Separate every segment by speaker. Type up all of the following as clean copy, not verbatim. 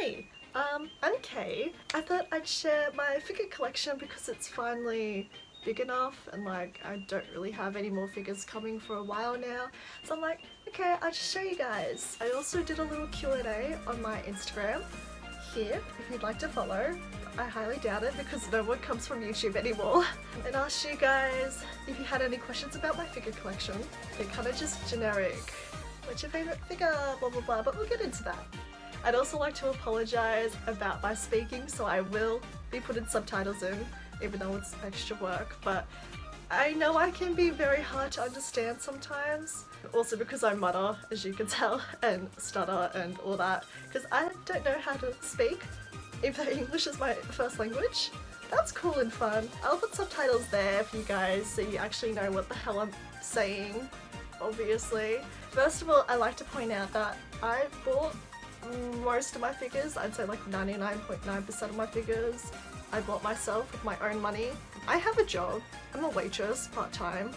Speaker 1: Hi, I'm Kay. I thought I'd share my figure collection because it's finally big enough and like I don't really have any more figures coming for a while now. So I'm like, okay, I'll just show you guys. I also did a little Q&A on my Instagram here if you'd like to follow. I highly doubt it because no one comes from YouTube anymore. And asked you guys if you had any questions about my figure collection. They're kind of just generic. What's your favourite figure? Blah blah blah, but we'll get into that. I'd also like to apologise about my speaking, so I will be putting subtitles in, even though it's extra work, but I know I can be very hard to understand sometimes. Also because I mutter, as you can tell, and stutter and all that, because I don't know how to speak, even though English is my first language. That's cool and fun. I'll put subtitles there for you guys so you actually know what the hell I'm saying, obviously. First of all, I like to point out that I bought most of my figures, I'd say like 99.9% of my figures, I bought myself with my own money. I have a job, I'm a waitress part-time,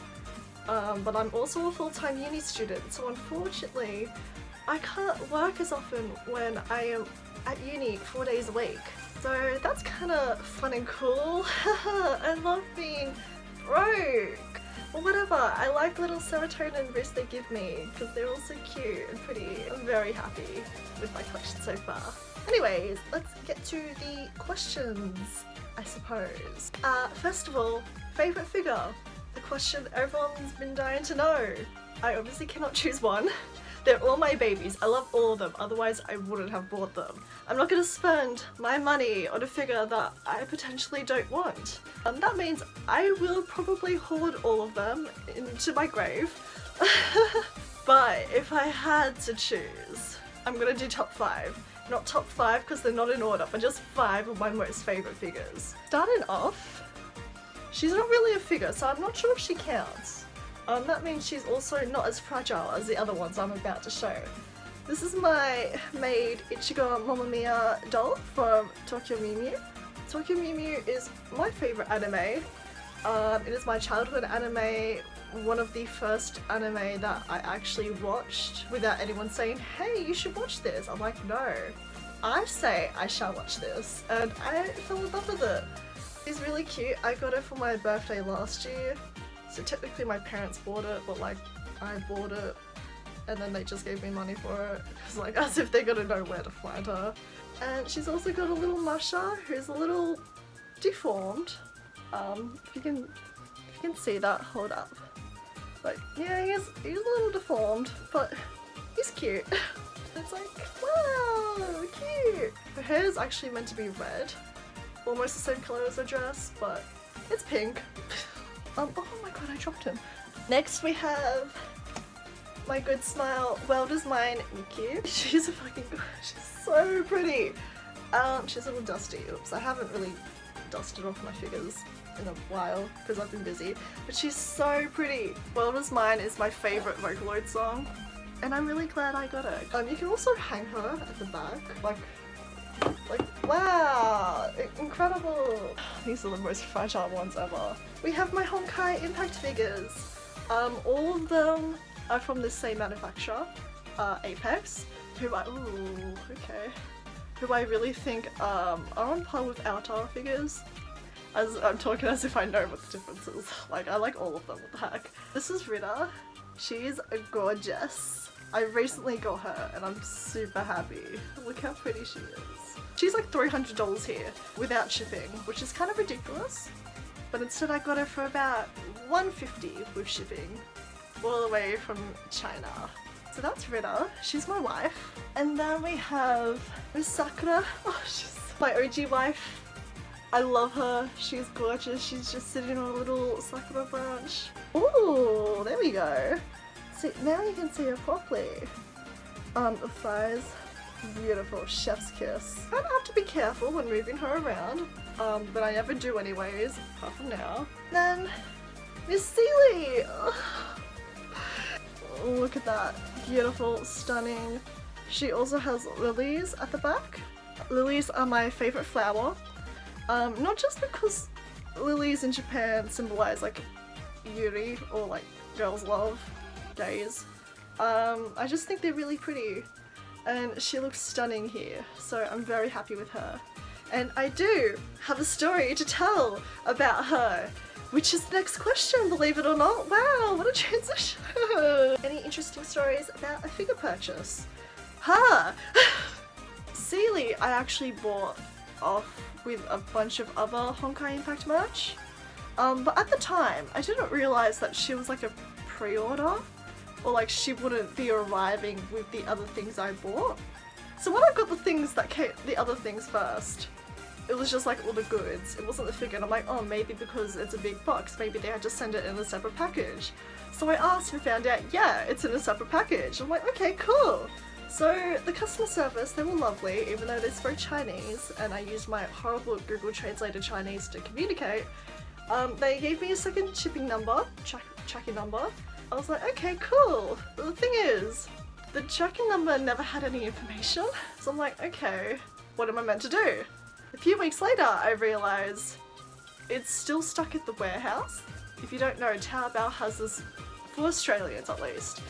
Speaker 1: but I'm also a full-time uni student, so unfortunately I can't work as often when I am at uni 4 days a week. So that's kind of fun and cool. I love being broke. Or whatever, I like little serotonin boosts they give me because they're all so cute and pretty. I'm very happy with my collection so far. Anyways, let's get to the questions, I suppose. First of all, favourite figure? The question everyone's been dying to know. I obviously cannot choose one. They're all my babies. I love all of them, otherwise I wouldn't have bought them. I'm not gonna spend my money on a figure that I potentially don't want. That means I will probably hoard all of them into my grave. But if I had to choose, I'm gonna do top 5. Not top 5 because they're not in order, but just 5 of my most favourite figures. Starting off, she's not really a figure, so I'm not sure if she counts. That means she's also not as fragile as the other ones I'm about to show. This is my maid Ichigo Mamma Mia doll from Tokyo Mew Mew. Tokyo Mew Mew is my favourite anime. It is my childhood anime, one of the first anime that I actually watched without anyone saying, hey, you should watch this. I'm like, no. I say I shall watch this, and I fell in love with it. It's really cute. I got it for my birthday last year. So technically my parents bought it, but like I bought it and then they just gave me money for it because like as if they're gonna know where to find her. And she's also got a little Masha who's a little deformed. If you can see that, hold up. Like yeah, he's a little deformed, but he's cute. It's like, wow, cute. Her hair is actually meant to be red, almost the same colour as her dress, but it's pink. Oh my god, I dropped him. Next we have my good smile, Welder's Mine, Nikki. She's so pretty. She's a little dusty. Oops, I haven't really dusted off my figures in a while because I've been busy. But she's so pretty. Welder's Mine is my favourite Vocaloid song, and I'm really glad I got it. You can also hang her at the back, like wow, incredible. These are the most fragile ones ever. We have my Honkai Impact figures. All of them are from the same manufacturer, Apex, who I really think are on par with Avatar figures. As I'm talking as if I know what the difference is. Like, I like all of them, what the heck. This is Rita. She's gorgeous. I recently got her and I'm super happy. Look how pretty she is. She's like $300 here without shipping, which is kind of ridiculous. But instead I got her for about $150 with shipping, all the way from China. So that's Rita. She's my wife. And then we have Miss Sakura. Oh, she's my OG wife. I love her. She's gorgeous. She's just sitting on a little Sakura branch. Ooh, there we go. See, now you can see her properly. The thighs, beautiful, chef's kiss. I have to be careful when moving her around, but I never do anyways, apart from now. Then, Miss Sealy! Look at that, beautiful, stunning. She also has lilies at the back. Lilies are my favourite flower, not just because lilies in Japan symbolize like yuri or like girls' love. Days. I just think they're really pretty. and she looks stunning here, so I'm very happy with her. And I do have a story to tell about her, which is the next question, believe it or not. Wow, what a transition! Any interesting stories about a figure purchase? Sealy I actually bought off with a bunch of other Honkai Impact merch. But at the time, I didn't realise that she was like a pre-order, or like she wouldn't be arriving with the other things I bought. So when I got the things that came, the other things first, it was just like all the goods. It wasn't the figure, and I'm like, oh, maybe because it's a big box, maybe they had to send it in a separate package. So I asked and found out, yeah, it's in a separate package. I'm like, okay, cool. So the customer service, they were lovely, even though they spoke Chinese, and I used my horrible Google Translator Chinese to communicate. They gave me a second shipping number, tracking number. I was like, okay, cool. But the thing is, the tracking number never had any information. So I'm like, okay, what am I meant to do? A few weeks later, I realised it's still stuck at the warehouse. If you don't know, Taobao has this, for Australians at least.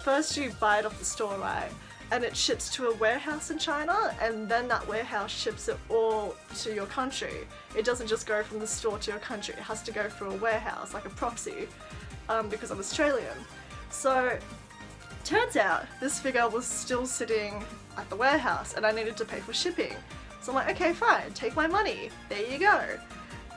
Speaker 1: First you buy it off the store, right? And it ships to a warehouse in China, and then that warehouse ships it all to your country. It doesn't just go from the store to your country, it has to go through a warehouse, like a proxy, because I'm Australian. So, turns out this figure was still sitting at the warehouse and I needed to pay for shipping. So I'm like, okay, fine, take my money, there you go.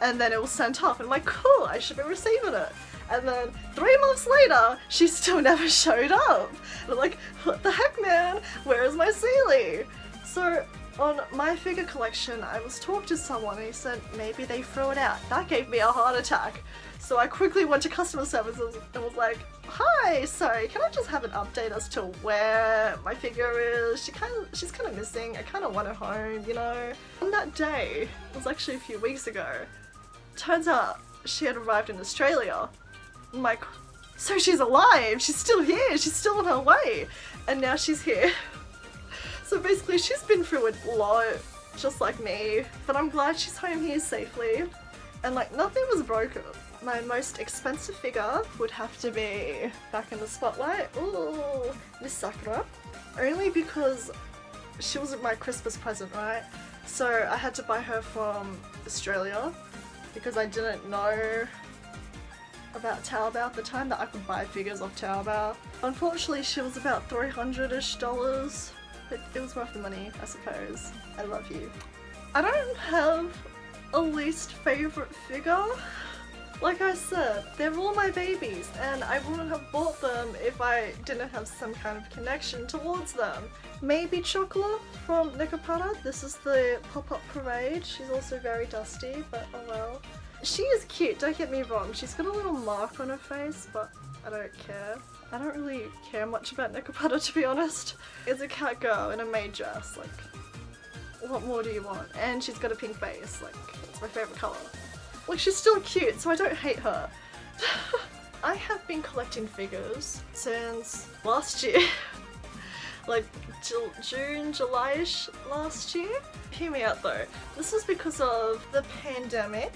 Speaker 1: And then it was sent off, and I'm like, cool, I should be receiving it. And then 3 months later, she still never showed up. And I'm like, what the heck, man? Where is my Sealy? So on my figure collection, I was talking to someone and he said maybe they threw it out. That gave me a heart attack. So I quickly went to customer service and was like, hi, sorry, can I just have an update as to where my figure is? She's kind of missing. I kind of want her home, you know? On that day, it was actually a few weeks ago, turns out she had arrived in Australia. I'm like, so she's alive, she's still here, she's still on her way, and now she's here. So basically she's been through a lot, just like me, but I'm glad she's home here safely, and like nothing was broken. My most expensive figure would have to be back in the spotlight, ooh, Miss Sakura, only because she was my Christmas present, right? So I had to buy her from Australia, because I didn't know about Taobao at the time that I could buy figures off Taobao. Unfortunately, she was about $300-ish, but it was worth the money, I suppose. I love you. I don't have a least favourite figure. Like I said, they're all my babies, and I wouldn't have bought them if I didn't have some kind of connection towards them. Maybe Chocolate from Nekopata. This is the pop-up parade. She's also very dusty, but oh well. She is cute, don't get me wrong. She's got a little mark on her face, but I don't care. I don't really care much about Nekopata, to be honest. It's a cat girl in a maid dress, like, what more do you want? And she's got a pink face, like, it's my favourite colour. Like, she's still cute, so I don't hate her. I have been collecting figures since last year. Like June, July-ish last year. Hear me out though. This was because of the pandemic.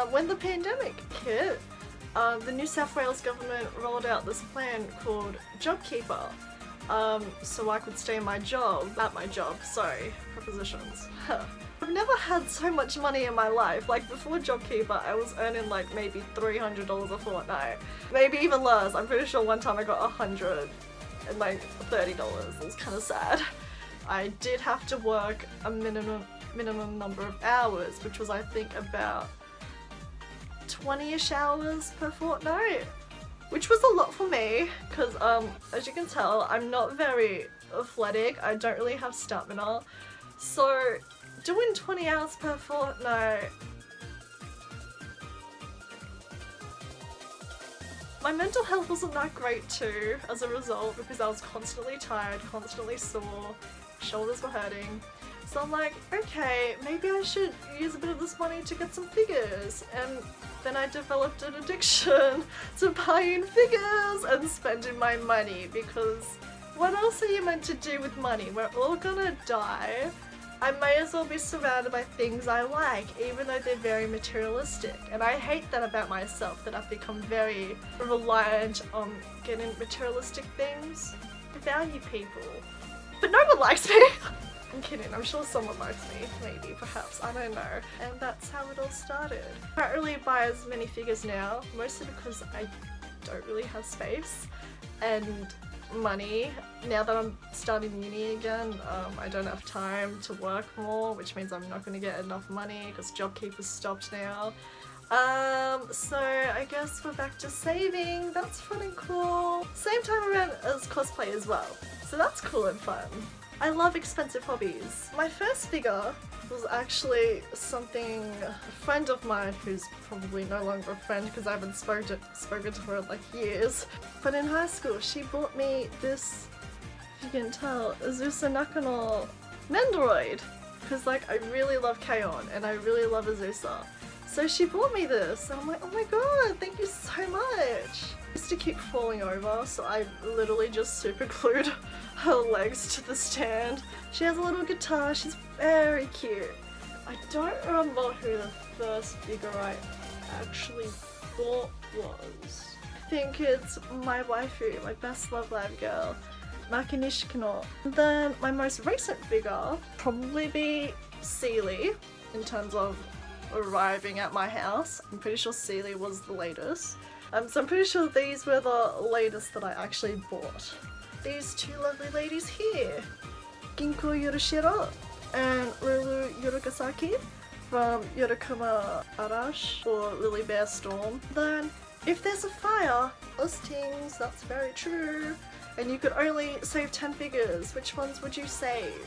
Speaker 1: When the pandemic hit, the New South Wales government rolled out this plan called JobKeeper. So I could stay at my job, sorry, prepositions. I've never had so much money in my life. Like before JobKeeper, I was earning like maybe $300 a fortnight. Maybe even less. I'm pretty sure one time I got $130. It was kind of sad. I did have to work a minimum number of hours, which was I think about 20-ish hours per fortnight, which was a lot for me because as you can tell, I'm not very athletic. I don't really have stamina, so doing 20 hours per fortnight, my mental health wasn't that great too as a result, because I was constantly tired, constantly sore, shoulders were hurting. So I'm like, okay, maybe I should use a bit of this money to get some figures. And then I developed an addiction to buying figures and spending my money, because what else are you meant to do with money? We're all gonna die. I may as well be surrounded by things I like, even though they're very materialistic. And I hate that about myself, that I've become very reliant on getting materialistic things. I value people. but no one likes me. I'm kidding, I'm sure someone likes me, maybe, perhaps, I don't know. And that's how it all started. I don't really buy as many figures now, mostly because I don't really have space and money. Now that I'm starting uni again, I don't have time to work more, which means I'm not going to get enough money because JobKeeper's stopped now. So I guess we're back to saving. That's fun and cool. Same time around as cosplay as well, so that's cool and fun. I love expensive hobbies. My first figure was actually something a friend of mine, who's probably no longer a friend because I haven't spoken to her in like years, but in high school she bought me this, if you can tell, Azusa Nakano Nendoroid, because like I really love K-On! And I really love Azusa. So she bought me this and I'm like, oh my god, thank you so much. I used to keep falling over, so I literally just super glued her legs to the stand. She has a little guitar, she's very cute. I don't remember who the first figure I actually bought was. I think it's my waifu, my best love live girl, Maki Nishikino. Then my most recent figure probably be Seely in terms of arriving at my house. I'm pretty sure Seely was the latest. So I'm pretty sure these were the latest that I actually bought. These two lovely ladies here, Ginko Yorushiro and Ruru Yorukasaki from Yorokuma Arash or Lily Bear Storm. Then, if there's a fire, us tings, that's very true. And you could only save 10 figures, which ones would you save?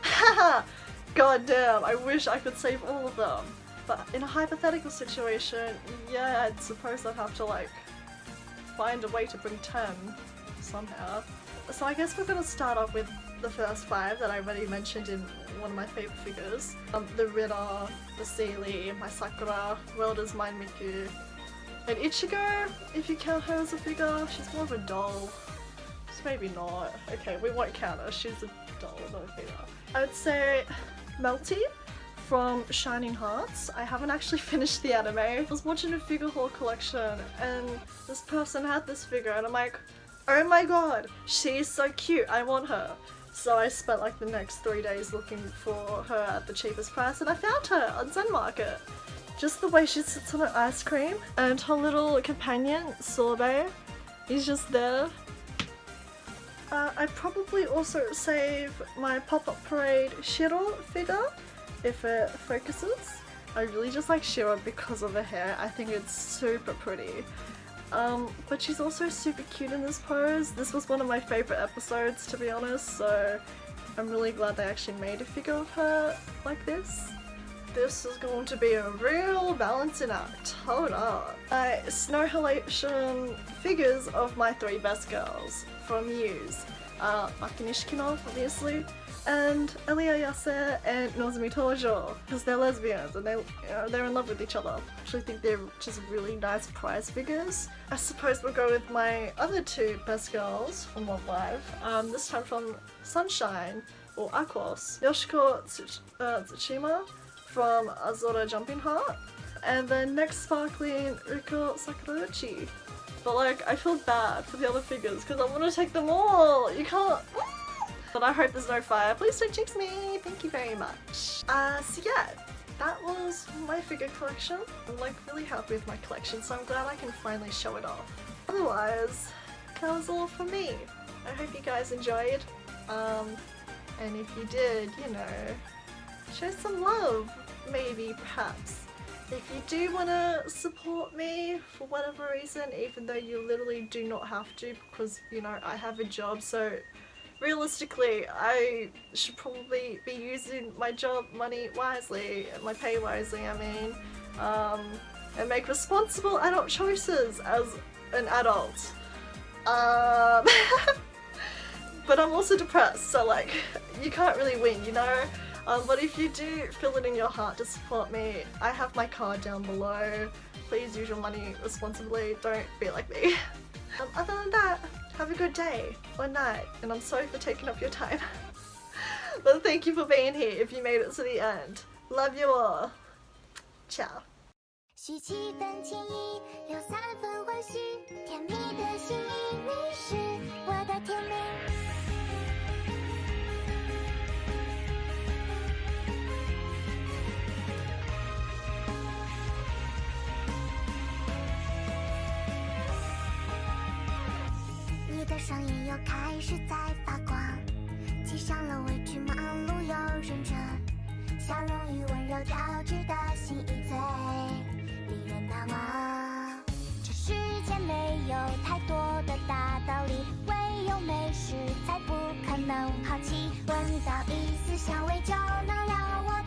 Speaker 1: Haha! God damn, I wish I could save all of them. But in a hypothetical situation, yeah, I'd suppose I'd have to like find a way to bring 10 somehow. So I guess we're gonna start off with the first 5 that I already mentioned in one of my favourite figures. The Ritter, the Seely, my Sakura, Worlder's Mind Miku, and Ichigo, if you count her as a figure. She's more of a doll. So maybe not. Okay, we won't count her, she's a doll, not a figure. I would say Melty from Shining Hearts. I haven't actually finished the anime. I was watching a figure haul collection and this person had this figure and I'm like, oh my god, she's so cute, I want her. So I spent like the next 3 days looking for her at the cheapest price and I found her on Zen Market. Just the way she sits on her ice cream and her little companion, Sorbet, he's just there. I'd probably also save my Pop-Up Parade Shiro figure if it focuses. I really just like Shiro because of her hair. I think it's super pretty. But she's also super cute in this pose. This was one of my favourite episodes, to be honest, so I'm really glad they actually made a figure of her like this. This is going to be a real balancing act. Hold on. Snow Halation figures of my 3 best girls from Muse. Maki Nishikino, obviously, and Elia Yase and Nozumi Tojo, because they're lesbians and they're in love with each other. I actually think they're just really nice prize figures. I suppose we'll go with my other 2 best girls from Love Live, this time from Sunshine, or Aquos, Yoshiko Tsushima from Azora Jumping Heart, and then next sparkling Riko Sakurauchi. But like, I feel bad for the other figures because I want to take them all. You can't. But I hope there's no fire. Please don't jinx me. Thank you very much. So yeah, that was my figure collection. I'm like really happy with my collection, so I'm glad I can finally show it off. Otherwise, that was all from me. I hope you guys enjoyed. And if you did, you know, show some love, maybe, perhaps. If you do want to support me for whatever reason, even though you literally do not have to because, you know, I have a job, so realistically I should probably be using my job money wisely, my pay wisely, I mean, and make responsible adult choices as an adult. But I'm also depressed, so like, you can't really win, you know? But if you do feel it in your heart to support me, I have my card down below. Please use your money responsibly, don't be like me. Other than that, have a good day or night, and I'm sorry for taking up your time. But thank you for being here if you made it to the end. Love you all. Ciao.
Speaker 2: 许7分情意，留3分欢喜，甜蜜的心意，你是我的甜美。上也又开始在发光，骑上了委屈忙碌又认真，笑容与温柔调制的心一醉，令人难忘。这世间没有太多的大道理，唯有美食才不可能抛弃。闻到一丝香味就能让我